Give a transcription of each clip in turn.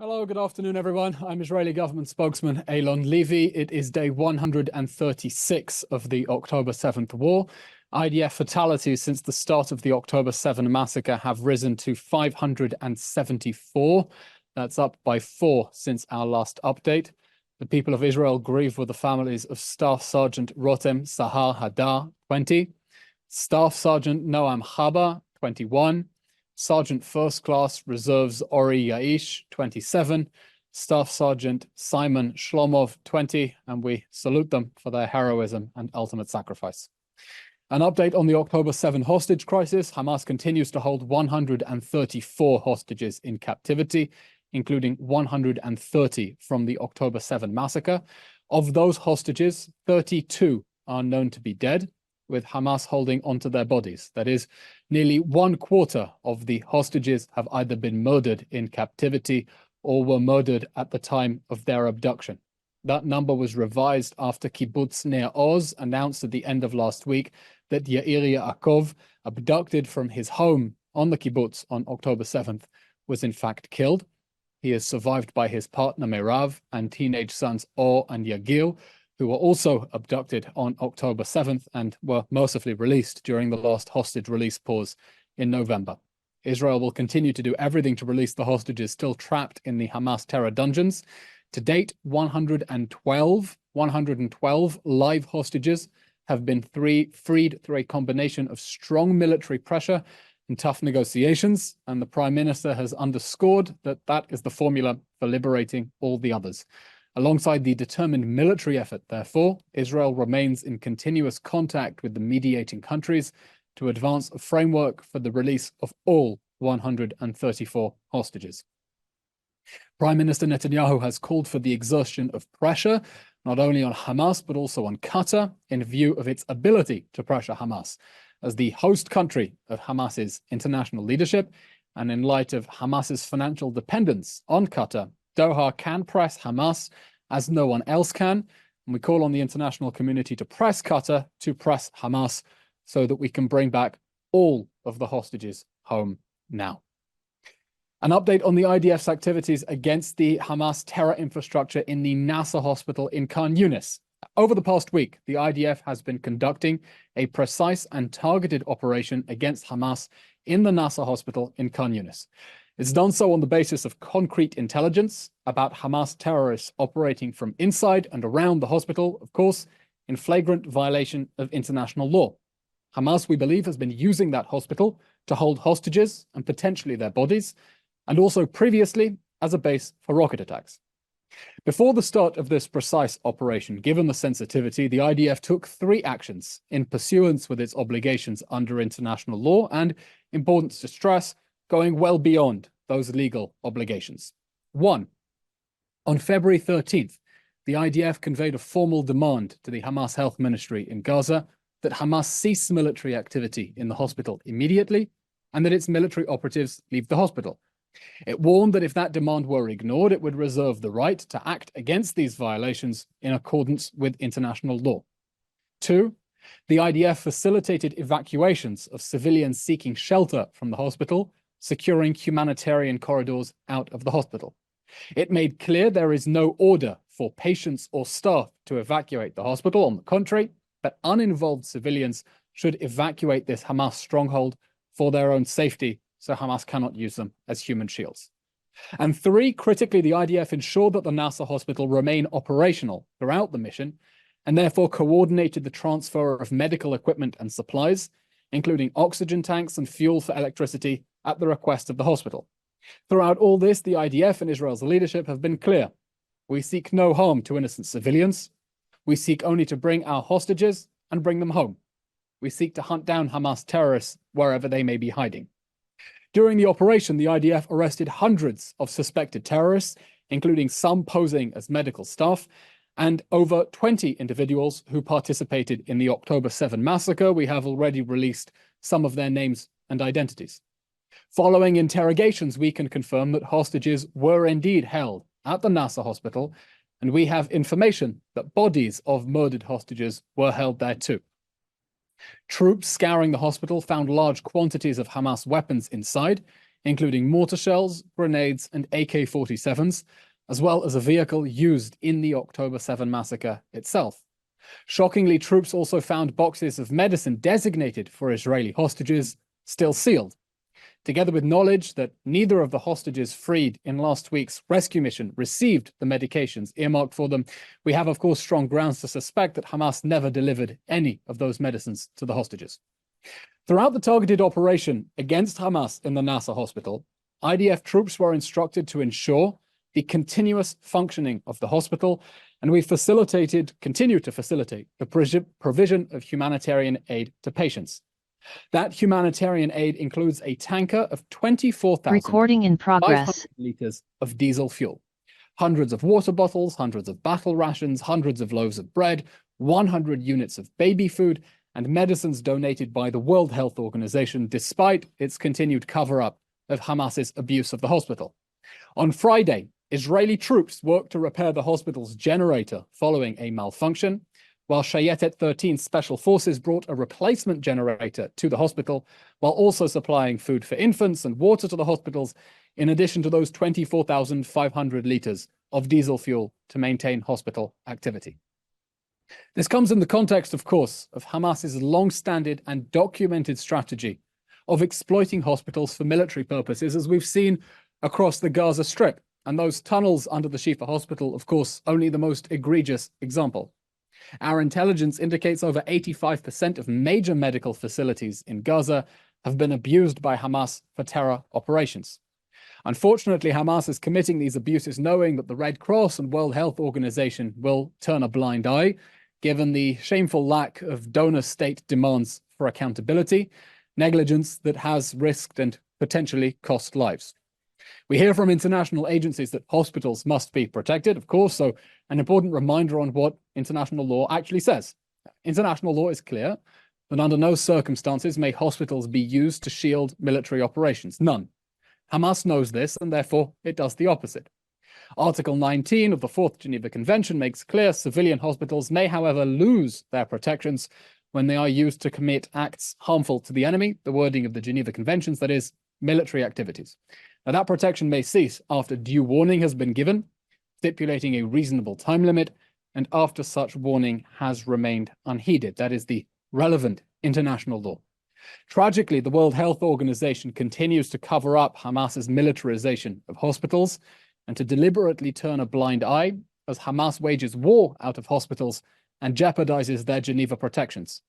Hello, good afternoon, everyone. I'm Israeli government spokesman Eylon Levy. It is day 136 of the October 7th war. IDF fatalities since the start of the October 7 massacre have risen to 574. That's up by 4 since our last update. The people of Israel grieve with the families of Staff Sergeant Rotem Sahar Hadar, 20, Staff Sergeant Noam Chaba, 21, Sergeant First Class Reserves Ori Yaish, 27, Staff Sergeant Simon Shlomov, 20, and we salute them for their heroism and ultimate sacrifice. An update on the October 7 hostage crisis. Hamas continues to hold 134 hostages in captivity, including 130 from the October 7 massacre. Of those hostages, 32 are known to be dead, with Hamas holding onto their bodies. That is, nearly 1/4 of the hostages have either been murdered in captivity or were murdered at the time of their abduction. That number was revised after Kibbutz Nir Oz announced at the end of last week that Yair Yaakov, abducted from his home on the kibbutz on October 7th, was in fact killed. He is survived by his partner Merav and teenage sons Or and Yagil, who were also abducted on October 7th and were mercifully released during the last hostage release pause in November. Israel will continue to do everything to release the hostages still trapped in the Hamas terror dungeons. To date, 112 live hostages have been freed through a combination of strong military pressure and tough negotiations, and the Prime Minister has underscored that that is the formula for liberating all the others. Alongside the determined military effort, therefore, Israel remains in continuous contact with the mediating countries to advance a framework for the release of all 134 hostages. Prime Minister Netanyahu has called for the exertion of pressure, not only on Hamas, but also on Qatar, in view of its ability to pressure Hamas. As the host country of Hamas's international leadership, and in light of Hamas's financial dependence on Qatar, Doha can press Hamas as no one else can, and we call on the international community to press Qatar to press Hamas so that we can bring back all of the hostages home now. An update on the IDF's activities against the Hamas terror infrastructure in the Nasser hospital in Khan Yunis. Over the past week, the IDF has been conducting a precise and targeted operation against Hamas in the Nasser hospital in Khan Yunis. It's done so on the basis of concrete intelligence about Hamas terrorists operating from inside and around the hospital, of course, in flagrant violation of international law. Hamas, we believe, has been using that hospital to hold hostages and potentially their bodies, and also previously as a base for rocket attacks. Before the start of this precise operation, given the sensitivity, the IDF took 3 actions in pursuance with its obligations under international law and, important to stress, going well beyond those legal obligations. 1. On February 13th, the IDF conveyed a formal demand to the Hamas Health Ministry in Gaza that Hamas cease military activity in the hospital immediately and that its military operatives leave the hospital. It warned that if that demand were ignored, it would reserve the right to act against these violations in accordance with international law. 2. The IDF facilitated evacuations of civilians seeking shelter from the hospital, securing humanitarian corridors out of the hospital. It made clear there is no order for patients or staff to evacuate the hospital. On the contrary, that uninvolved civilians should evacuate this Hamas stronghold for their own safety, so Hamas cannot use them as human shields. And 3, critically, the IDF ensured that the Nasser hospital remain operational throughout the mission, and therefore coordinated the transfer of medical equipment and supplies, including oxygen tanks and fuel for electricity, at the request of the hospital. Throughout all this, the IDF and Israel's leadership have been clear. We seek no harm to innocent civilians. We seek only to bring our hostages and bring them home. We seek to hunt down Hamas terrorists wherever they may be hiding. During the operation, the IDF arrested hundreds of suspected terrorists, including some posing as medical staff, and over 20 individuals who participated in the October 7 massacre. We have already released some of their names and identities. Following interrogations, we can confirm that hostages were indeed held at the Nasser hospital, and we have information that bodies of murdered hostages were held there too. Troops scouring the hospital found large quantities of Hamas weapons inside, including mortar shells, grenades, and AK-47s, as well as a vehicle used in the October 7 massacre itself. Shockingly, troops also found boxes of medicine designated for Israeli hostages, still sealed. Together with knowledge that neither of the hostages freed in last week's rescue mission received the medications earmarked for them, we have, of course, strong grounds to suspect that Hamas never delivered any of those medicines to the hostages. Throughout the targeted operation against Hamas in the Nasser hospital, IDF troops were instructed to ensure the continuous functioning of the hospital, and we continue to facilitate the provision of humanitarian aid to patients. That humanitarian aid includes a tanker of 24,500 liters of diesel fuel, hundreds of water bottles, hundreds of battle rations, hundreds of loaves of bread, 100 units of baby food, and medicines donated by the World Health Organization, despite its continued cover-up of Hamas's abuse of the hospital. On Friday, Israeli troops worked to repair the hospital's generator following a malfunction, while Shayetet 13 Special Forces brought a replacement generator to the hospital, while also supplying food for infants and water to the hospitals, in addition to those 24,500 liters of diesel fuel to maintain hospital activity. This comes in the context, of course, of Hamas's long-standing and documented strategy of exploiting hospitals for military purposes, as we've seen across the Gaza Strip, and those tunnels under the Shifa hospital, of course, only the most egregious example. Our intelligence indicates over 85% of major medical facilities in Gaza have been abused by Hamas for terror operations. Unfortunately, Hamas is committing these abuses knowing that the Red Cross and World Health Organization will turn a blind eye, given the shameful lack of donor state demands for accountability, negligence that has risked and potentially cost lives. We hear from international agencies that hospitals must be protected, of course, so an important reminder on what international law actually says. International law is clear that under no circumstances may hospitals be used to shield military operations. None. Hamas knows this, and therefore it does the opposite. Article 19 of the Fourth Geneva Convention makes clear civilian hospitals may, however, lose their protections when they are used to commit acts harmful to the enemy, the wording of the Geneva Conventions, that is, military activities. Now, that protection may cease after due warning has been given, stipulating a reasonable time limit, and after such warning has remained unheeded. That is the relevant international law. Tragically, the World Health Organization continues to cover up Hamas's militarization of hospitals and to deliberately turn a blind eye as Hamas wages war out of hospitals and jeopardizes their Geneva protections.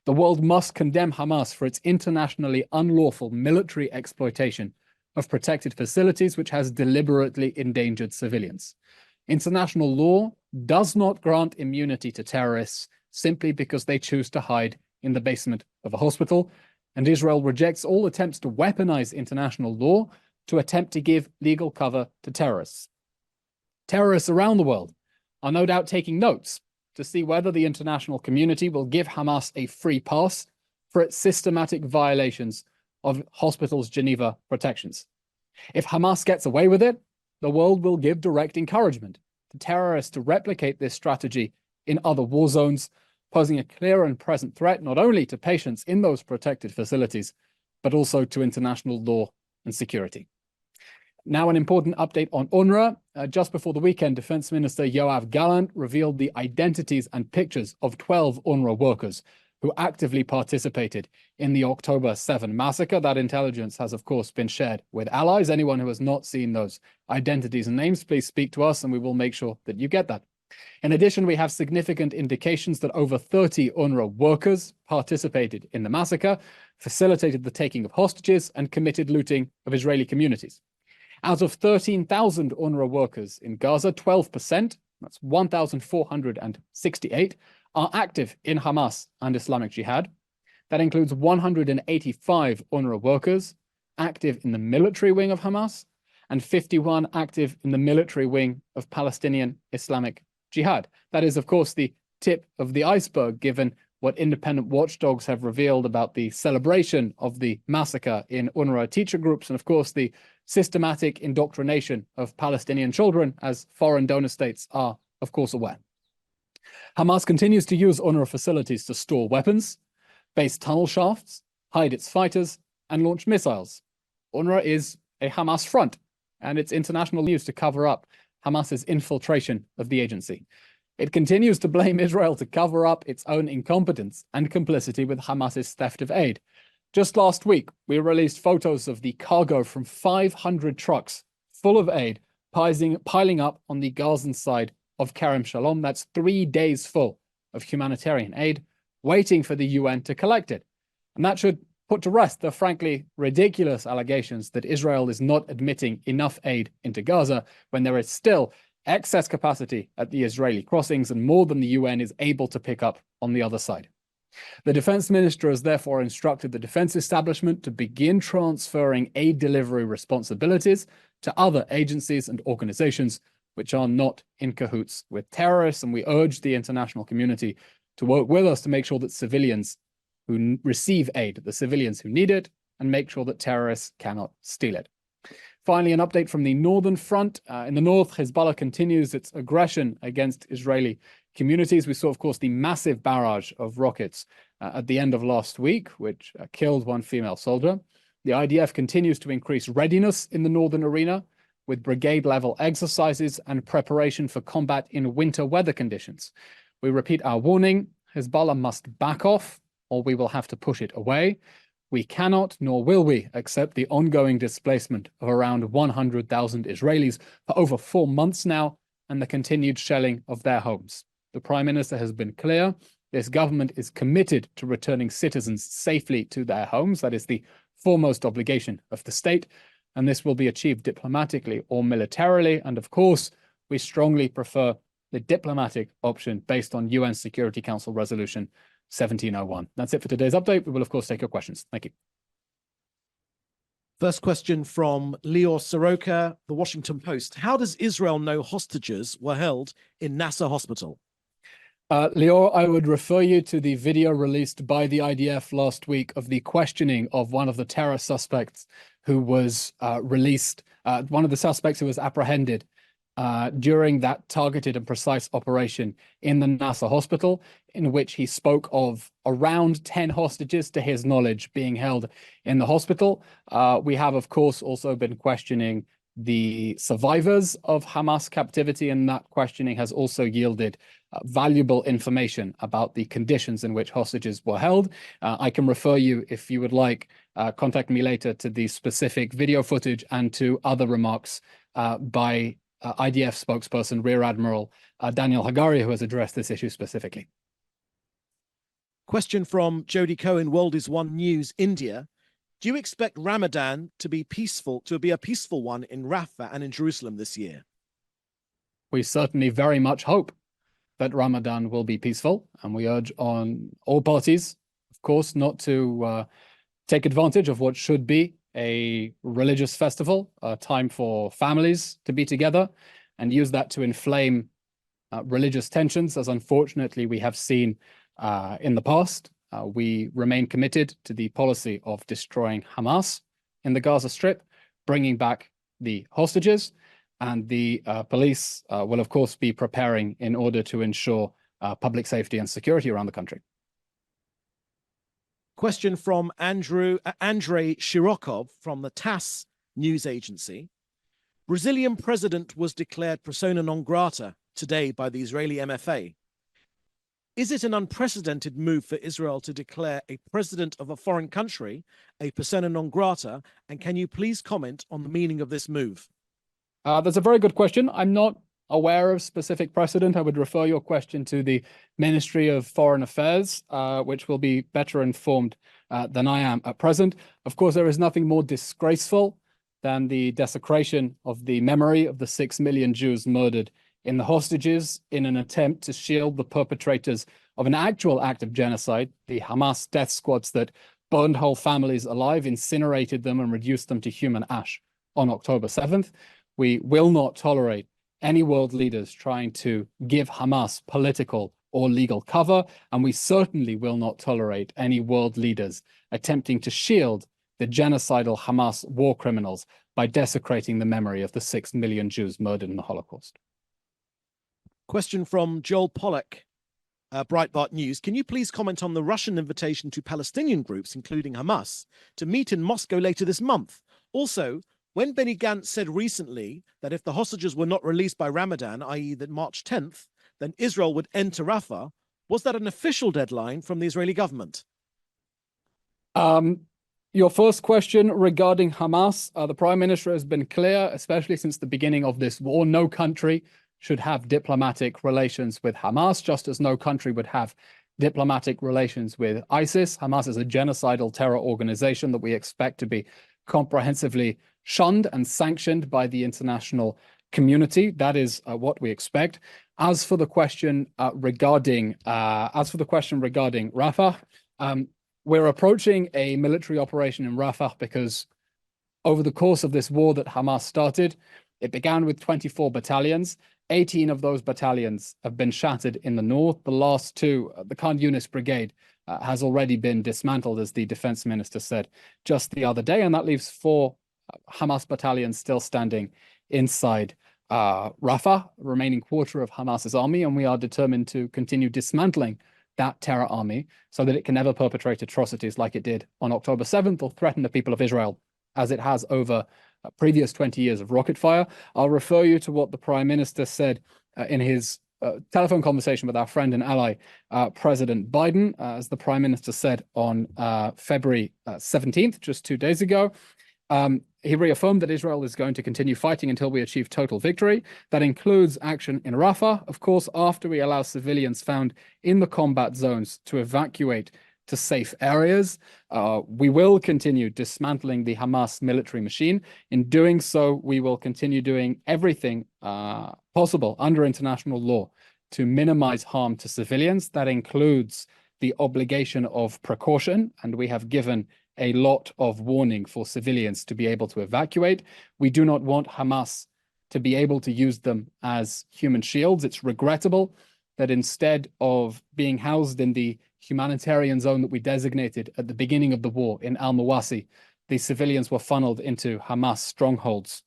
The world must condemn Hamas for its internationally unlawful military exploitation of protected facilities, which has deliberately endangered civilians. International law does not grant immunity to terrorists simply because they choose to hide in the basement of a hospital, and Israel rejects all attempts to weaponize international law to attempt to give legal cover to terrorists. Terrorists around the world are no doubt taking notes to see whether the international community will give Hamas a free pass for its systematic violations of hospitals' Geneva protections. If Hamas gets away with it, the world will give direct encouragement to terrorists to replicate this strategy in other war zones, posing a clear and present threat not only to patients in those protected facilities, but also to international law and security. Now, an important update on Onra. Just before the weekend, Defense Minister Yoav Gallant revealed the identities and pictures of 12 Onra workers who actively participated in the October 7 massacre. That intelligence has, of course, been shared with allies. Anyone who has not seen those identities and names, please speak to us and we will make sure that you get that. In addition, we have significant indications that over 30 UNRWA workers participated in the massacre, facilitated the taking of hostages, and committed looting of Israeli communities. Out of 13,000 UNRWA workers in Gaza, 12%, that's 1,468, are active in Hamas and Islamic Jihad. That includes 185 UNRWA workers active in the military wing of Hamas and 51 active in the military wing of Palestinian Islamic Jihad. That is, of course, the tip of the iceberg, given what independent watchdogs have revealed about the celebration of the massacre in UNRWA teacher groups and, of course, the systematic indoctrination of Palestinian children, as foreign donor states are, of course, aware. Hamas continues to use UNRWA facilities to store weapons, base tunnel shafts, hide its fighters, and launch missiles. UNRWA is a Hamas front, and it's international news to cover up Hamas's infiltration of the agency. It continues to blame Israel to cover up its own incompetence and complicity with Hamas's theft of aid. Just last week, we released photos of the cargo from 500 trucks full of aid piling up on the Gazan side of Kerem Shalom. That's 3 days full of humanitarian aid, waiting for the UN to collect it. And that should put to rest the frankly ridiculous allegations that Israel is not admitting enough aid into Gaza when there is still excess capacity at the Israeli crossings and more than the UN is able to pick up on the other side. The defense minister has therefore instructed the defense establishment to begin transferring aid delivery responsibilities to other agencies and organizations which are not in cahoots with terrorists, and we urge the international community to work with us to make sure that civilians who receive aid, the civilians who need it, and make sure that terrorists cannot steal it. Finally, an update from the northern front. In the north, Hezbollah continues its aggression against Israeli communities. We saw, of course, the massive barrage of rockets at the end of last week, which killed one female soldier. The IDF continues to increase readiness in the northern arena with brigade-level exercises and preparation for combat in winter weather conditions. We repeat our warning, Hezbollah must back off, or we will have to push it away. We cannot, nor will we, accept the ongoing displacement of around 100,000 Israelis for over 4 months now, and the continued shelling of their homes. The Prime Minister has been clear. This government is committed to returning citizens safely to their homes. That is the foremost obligation of the state, and this will be achieved diplomatically or militarily. And of course, we strongly prefer the diplomatic option based on UN Security Council Resolution 1701. That's it for today's update. We will, of course, take your questions. Thank you. First question from Leo Soroka, The Washington Post. How does Israel know hostages were held in Nasser Hospital? Leo, I would refer you to the video released by the IDF last week of the questioning of one of the terror suspects who was one of the suspects who was apprehended during that targeted and precise operation in the Nasser hospital, in which he spoke of around 10 hostages, to his knowledge, being held in the hospital. We have, of course, also been questioning the survivors of Hamas captivity, and that questioning has also yielded valuable information about the conditions in which hostages were held. I can refer you, if you would like, contact me later, to the specific video footage and to other remarks by IDF spokesperson Rear Admiral Daniel Hagari, who has addressed this issue specifically. Question from Jody Cohen, World is One News, India. Do you expect Ramadan to be a peaceful one in Rafah and in Jerusalem this year? We certainly very much hope that Ramadan will be peaceful, and we urge on all parties, of course, not to take advantage of what should be a religious festival, a time for families to be together, and use that to inflame religious tensions, as unfortunately we have seen in the past. We remain committed to the policy of destroying Hamas in the Gaza Strip, bringing back the hostages, and the police will, of course, be preparing in order to ensure public safety and security around the country. Question from Andrei Shirokov from the TASS news agency. Brazilian president was declared persona non grata today by the Israeli MFA. Is it an unprecedented move for Israel to declare a president of a foreign country a persona non grata? And can you please comment on the meaning of this move? That's a very good question. I'm not aware of specific precedent. I would refer your question to the Ministry of Foreign Affairs, which will be better informed than I am at present. Of course, there is nothing more disgraceful than the desecration of the memory of the 6 million Jews murdered in the hostages in an attempt to shield the perpetrators of an actual act of genocide, the Hamas death squads that burned whole families alive, incinerated them, and reduced them to human ash on October 7th. We will not tolerate any world leaders trying to give Hamas political or legal cover, and we certainly will not tolerate any world leaders attempting to shield the genocidal Hamas war criminals by desecrating the memory of the 6 million Jews murdered in the Holocaust. Question from Joel Pollack, Breitbart News. Can you please comment on the Russian invitation to Palestinian groups, including Hamas, to meet in Moscow later this month? Also, when Benny Gantz said recently that if the hostages were not released by Ramadan, i.e. that March 10th, then Israel would enter Rafah, was that an official deadline from the Israeli government? Your first question regarding Hamas, the Prime Minister has been clear, especially since the beginning of this war, no country should have diplomatic relations with Hamas, just as no country would have diplomatic relations with ISIS. Hamas is a genocidal terror organization that we expect to be comprehensively shunned and sanctioned by the international community. That is what we expect. As for the question regarding Rafah, we're approaching a military operation in Rafah because over the course of this war that Hamas started, it began with 24 battalions. 18 of those battalions have been shattered in the north. The last two, the Khan Yunis Brigade, has already been dismantled, as the defense minister said just the other day, and that leaves 4 Hamas battalions still standing inside Rafah, remaining quarter of Hamas's army, and we are determined to continue dismantling that terror army so that it can never perpetrate atrocities like it did on October 7th or threaten the people of Israel as it has over previous 20 years of rocket fire. I'll refer you to what the Prime Minister said in his telephone conversation with our friend and ally, President Biden, as the Prime Minister said on February 17th, just 2 days ago. He reaffirmed that Israel is going to continue fighting until we achieve total victory. That includes action in Rafah, of course, after we allow civilians found in the combat zones to evacuate to safe areas. We will continue dismantling the Hamas military machine. In doing so, we will continue doing everything possible under international law to minimize harm to civilians. That includes the obligation of precaution, and we have given a lot of warning for civilians to be able to evacuate. We do not want Hamas to be able to use them as human shields. It's regrettable that instead of being housed in the humanitarian zone that we designated at the beginning of the war in Al-Mawasi, the civilians were funneled into Hamas strongholds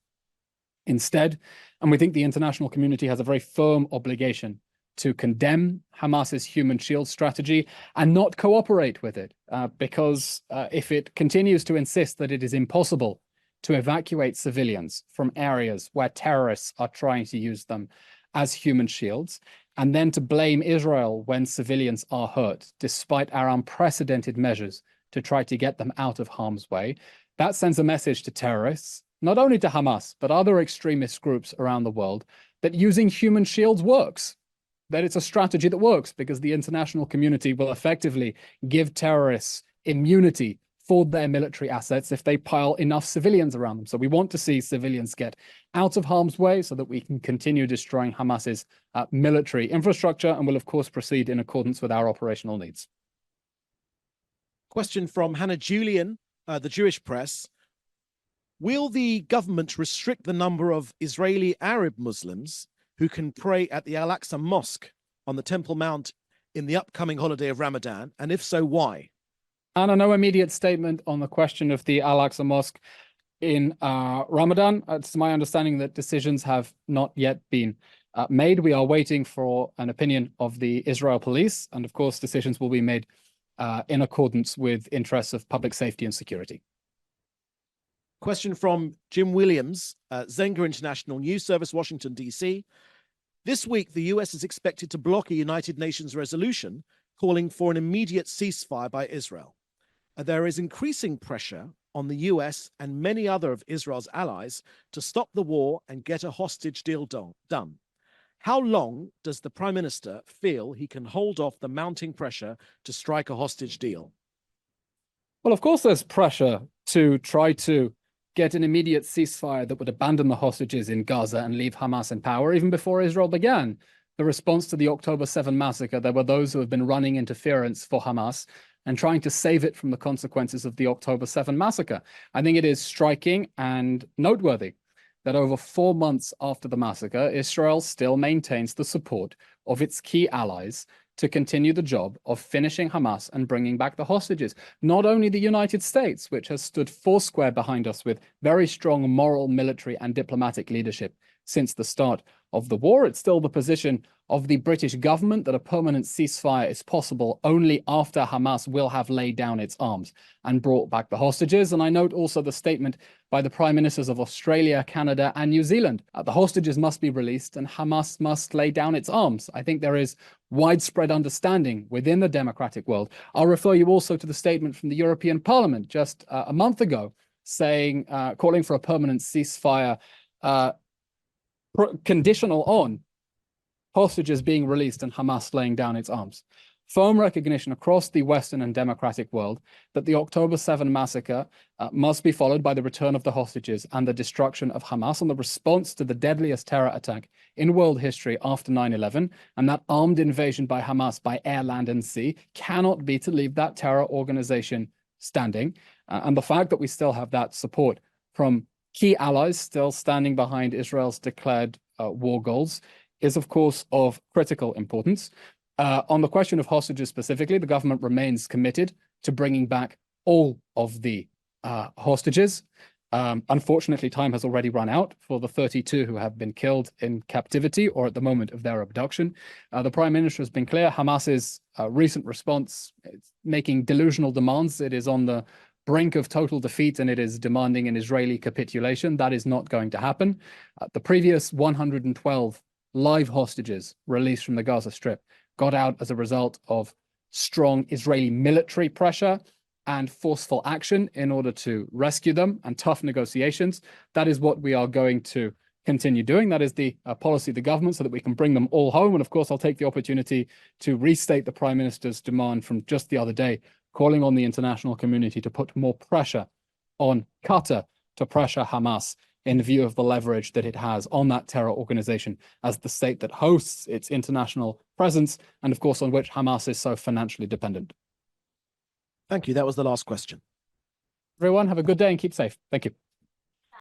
instead. And we think the international community has a very firm obligation to condemn Hamas's human shield strategy and not cooperate with it, because if it continues to insist that it is impossible to evacuate civilians from areas where terrorists are trying to use them as human shields, and then to blame Israel when civilians are hurt, despite our unprecedented measures to try to get them out of harm's way, that sends a message to terrorists, not only to Hamas, but other extremist groups around the world, that using human shields works, that it's a strategy that works, because the international community will effectively give terrorists immunity for their military assets if they pile enough civilians around them. So we want to see civilians get out of harm's way so that we can continue destroying Hamas's military infrastructure, and will, of course, proceed in accordance with our operational needs. Question from Hannah Julian, the Jewish Press. Will the government restrict the number of Israeli Arab Muslims who can pray at the Al-Aqsa Mosque on the Temple Mount in the upcoming holiday of Ramadan? And if so, why? Anna, no immediate statement on the question of the Al-Aqsa Mosque in Ramadan. It's my understanding that decisions have not yet been made. We are waiting for an opinion of the Israel police, and of course, decisions will be made in accordance with interests of public safety and security. Question from Jim Williams, Zenga International News Service, Washington, D.C. This week, the U.S. is expected to block a United Nations resolution calling for an immediate ceasefire by Israel. There is increasing pressure on the U.S. and many other of Israel's allies to stop the war and get a hostage deal done. How long does the Prime Minister feel he can hold off the mounting pressure to strike a hostage deal? Well, of course, there's pressure to try to get an immediate ceasefire that would abandon the hostages in Gaza and leave Hamas in power. Even before Israel began the response to the October 7 massacre, there were those who have been running interference for Hamas and trying to save it from the consequences of the October 7 massacre. I think it is striking and noteworthy that over 4 months after the massacre, Israel still maintains the support of its key allies to continue the job of finishing Hamas and bringing back the hostages. Not only the United States, which has stood foursquare behind us with very strong moral, military, and diplomatic leadership since the start of the war. It's still the position of the British government that a permanent ceasefire is possible only after Hamas will have laid down its arms and brought back the hostages. And I note also the statement by the Prime Ministers of Australia, Canada, and New Zealand. The hostages must be released and Hamas must lay down its arms. I think there is widespread understanding within the democratic world. I'll refer you also to the statement from the European Parliament just a month ago, saying, calling for a permanent ceasefire conditional on hostages being released and Hamas laying down its arms. Firm recognition across the Western and democratic world that the October 7 massacre must be followed by the return of the hostages and the destruction of Hamas, and the response to the deadliest terror attack in world history after 9/11, and that armed invasion by Hamas by air, land, and sea cannot be to leave that terror organization standing. And the fact that we still have that support from key allies still standing behind Israel's declared war goals is, of course, of critical importance. On the question of hostages specifically, the government remains committed to bringing back all of the hostages. Unfortunately, time has already run out for the 32 who have been killed in captivity or at the moment of their abduction. The Prime Minister has been clear. Hamas's recent response, it's making delusional demands. It is on the brink of total defeat and it is demanding an Israeli capitulation. That is not going to happen. The previous 112 live hostages released from the Gaza Strip got out as a result of strong Israeli military pressure and forceful action in order to rescue them and tough negotiations. That is what we are going to continue doing. That is the policy of the government so that we can bring them all home. And of course, I'll take the opportunity to restate the Prime Minister's demand from just the other day, calling on the international community to put more pressure on Qatar to pressure Hamas in view of the leverage that it has on that terror organization as the state that hosts its international presence and, of course, on which Hamas is so financially dependent. Thank you. That was the last question. Everyone, have a good day and keep safe. Thank you.